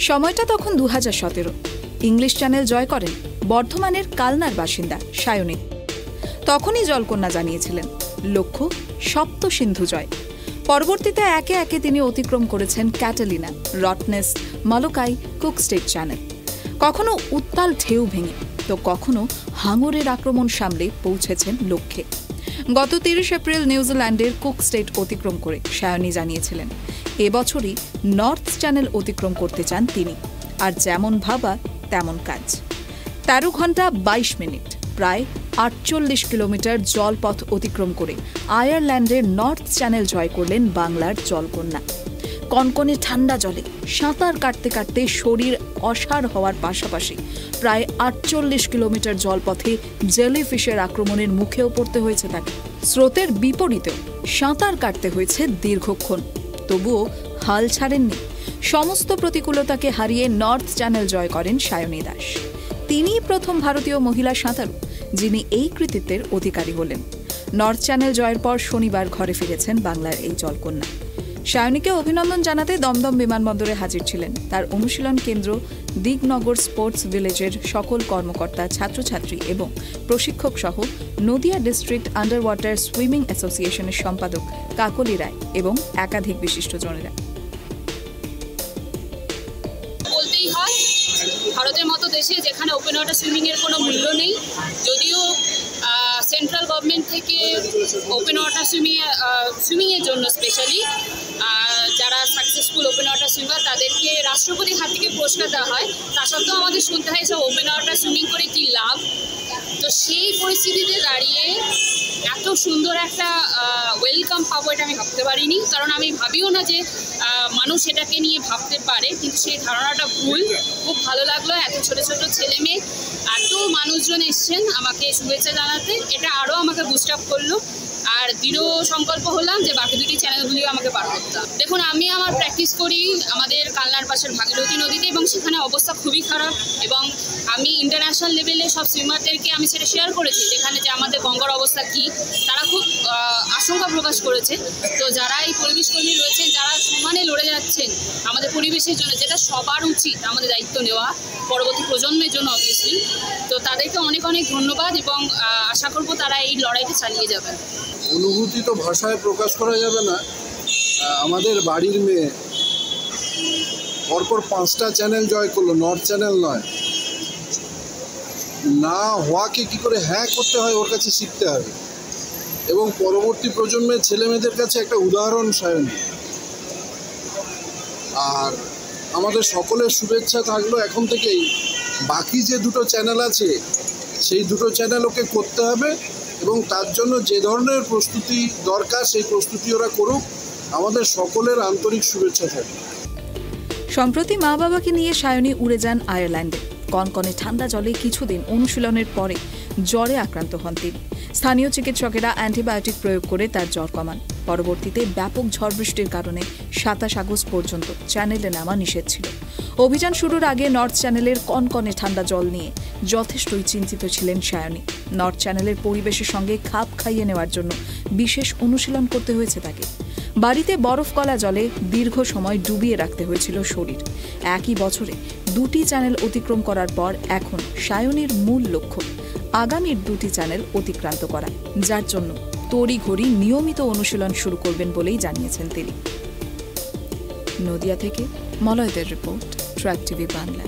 সময়টা তখন 2017। English channel জয় করেন বর্ধমানের কালনার বাসিন্দা সায়নী। তখনই জলকন্যা জানিয়েছিলেন লক্ষ্য সপ্তসিন্ধু জয়। পরবর্তীতে একে একে তিনি অতিক্রম করেছেন ক্যাটালিনা, রটনেস, মালোকাই, কুক স্টেট চ্যানেল। কখনো উত্তাল ঢেউ ভেঙে তো কখনো হাঙরের আক্রমণ সামলে পৌঁছেছেন লক্ষ্যে। গত 30 এপ্রিল নিউজিল্যান্ডের কুক স্টেট অতিক্রম করে সায়নী জানিয়েছিলেন এবছরই নর্থ চ্যানেল অতিক্রম করতে চান তিনি। আর যেমন ভাবা তেমন কাজ। 13 ঘন্টা 22 মিনিট, প্রায় 48 কিলোমিটার জলপথ অতিক্রম করে আয়ারল্যান্ডের নর্থ চ্যানেল জয় করলেন বাংলার জলকন্যা। কনকনে ঠান্ডা জলে সাঁতার কাটতে কাটতে শরীর অসাড় হওয়ার পাশাপাশি প্রায় 48 কিলোমিটার জলপথে জেলিফিশের আক্রমণের মুখেও পড়তে হয়েছে তাকে। স্রোতের বিপরীতেও সাঁতার কাটতে হয়েছে দীর্ঘক্ষণ, তবুও হাল ছাড়েননি। সমস্ত প্রতিকূলতাকে হারিয়ে নর্থ চ্যানেল জয় করেন সায়নী দাস। তিনিই প্রথম ভারতীয় মহিলা সাঁতারু যিনি এই কৃতিত্বের অধিকারী হলেন। নর্থ চ্যানেল জয়ের পর শনিবার ঘরে ফিরেছেন বাংলার এই জলকন্যা। সায়নীকে অভিনন্দন জানাতে দমদম বিমানবন্দরে হাজির ছিলেন তার অনুশীলন কেন্দ্র দিগনগর স্পোর্টস ভিলেজের সকল কর্মকর্তা, ছাত্রছাত্রী এবং প্রশিক্ষক সহ Nadia district under water swimming অ্যাসোসিয়েশনের সম্পাদক কাকলি রায় এবং একাধিক বিশিষ্টজনেরা। বলতেই হয় ভারতের মতো দেশে যেখানে ওপেন ওয়াটার সুইমিংয়ের কোনো মূল্য নেই, যদিও সেন্ট্রাল গভর্নমেন্ট থেকে ওপেন ওয়াটার সুইমিংয়ের জন্য স্পেশালি যারা সাকসেসফুল ওপেন ওয়াটার সুইমার তাদেরকে রাষ্ট্রপতির হাত থেকে পুরস্কার দেওয়া হয়। তা সত্ত্বেও আমাদের শুনতে হয় সব ওপেন ওয়াটার সুইমিং করে কী লাভ। তো সেই পরিস্থিতিতে দাঁড়িয়ে এত সুন্দর একটা ওয়েলকাম পাবো এটা আমি ভাবতে পারিনি, কারণ আমি ভাবিও না যে মানুষ এটাকে নিয়ে ভাবতে পারে, কিন্তু সেই ধারণাটা ভুল। খুব ভালো লাগলো, এত ছোট ছোট ছেলে মেয়ে, এত মানুষজন এসছেন আমাকে শুভেচ্ছা জানাতে, এটা আরও আমাকে বুস্ট আপ করলো। আর দৃঢ় সংকল্প হলাম যে বাকি দুটি চ্যানেলগুলিও আমাকে পার করতাম। দেখুন, আমি আমার প্র্যাকটিস করি আমাদের কালনার পাশের ভাগীরথী নদীতে, এবং সেখানে অবস্থা খুবই খারাপ, এবং আমি ইন্টারন্যাশনাল লেভেলে সব সুইমারদেরকে আমি সেটা শেয়ার করেছি যেখানে যে আমাদের গঙ্গার অবস্থা কী। তারা খুব আশঙ্কা প্রকাশ করেছে। তো যারা এই পরিবেশ কর্মী রয়েছেন, যারা সমানে লড়ে যাচ্ছেন আমাদের পরিবেশের জন্য, যেটা সবার উচিত আমাদের দায়িত্ব নেওয়া পরবর্তী প্রজন্মের জন্য অবভিয়াসলি, তো তাদেরকে অনেক অনেক ধন্যবাদ, এবং আশা করবো তারা এই লড়াইটা চালিয়ে যাবেন। অনুভূতি তো ভাষায় প্রকাশ করা যাবে না। আমাদের বাড়ির মেয়ে পরপর 5টা চ্যানেল জয় করলো, নর্থ চ্যানেল নয়। না হওয়াকে কী করে হ্যাঁ করতে হয় ওর কাছে শিখতে হবে, এবং পরবর্তী প্রজন্মের ছেলেমেয়েদের কাছে একটা উদাহরণ সায়নী। আর আমাদের সকলের শুভেচ্ছা থাকলো এখন থেকেই বাকি যে দুটো চ্যানেল আছে সেই দুটো চ্যানেল ওকে করতে হবে, এবং তার জন্য যে ধরনের প্রস্তুতি দরকার সেই প্রস্তুতি ওরা করুক। আমাদের সকলের আন্তরিক শুভেচ্ছা থাকবে। সম্প্রতি মা বাবাকে নিয়ে সায়নী উড়ে যান আয়ারল্যান্ডে। কনকনে ঠান্ডা জলে কিছুদিন অনুশীলনের পরে জ্বরে আক্রান্ত হন তিনি। স্থানীয় চিকিৎসকেরা অ্যান্টিবায়োটিক প্রয়োগ করে তার জ্বর কমান। পরবর্তীতে ব্যাপক ঝড় বৃষ্টির কারণে 27 আগস্ট পর্যন্ত চ্যানেলে নামা নিষেধ ছিল। অভিযান শুরুর আগে নর্থ চ্যানেলের কনকনে ঠান্ডা জল নিয়ে যথেষ্টই চিন্তিত ছিলেন সায়নী। নর্থ চ্যানেলের পরিবেশের সঙ্গে খাপ খাইয়ে নেওয়ার জন্য বিশেষ অনুশীলন করতে হয়েছে তাকে। বাড়িতে বরফ গলা জলে দীর্ঘ সময় ডুবিয়ে রাখতে হয়েছিল শরীর। একই বছরে দুটি চ্যানেল অতিক্রম করার পর এখন সায়নীর মূল লক্ষ্য আগামীর দুটি চ্যানেল অতিক্রান্ত করা, যার জন্য তড়িঘড়ি নিয়মিত অনুশীলন শুরু করবেন বলেই জানিয়েছেন তিনি। নদিয়া থেকে মলয়দের রিপোর্ট, ট্র্যাক টিভি বাংলা।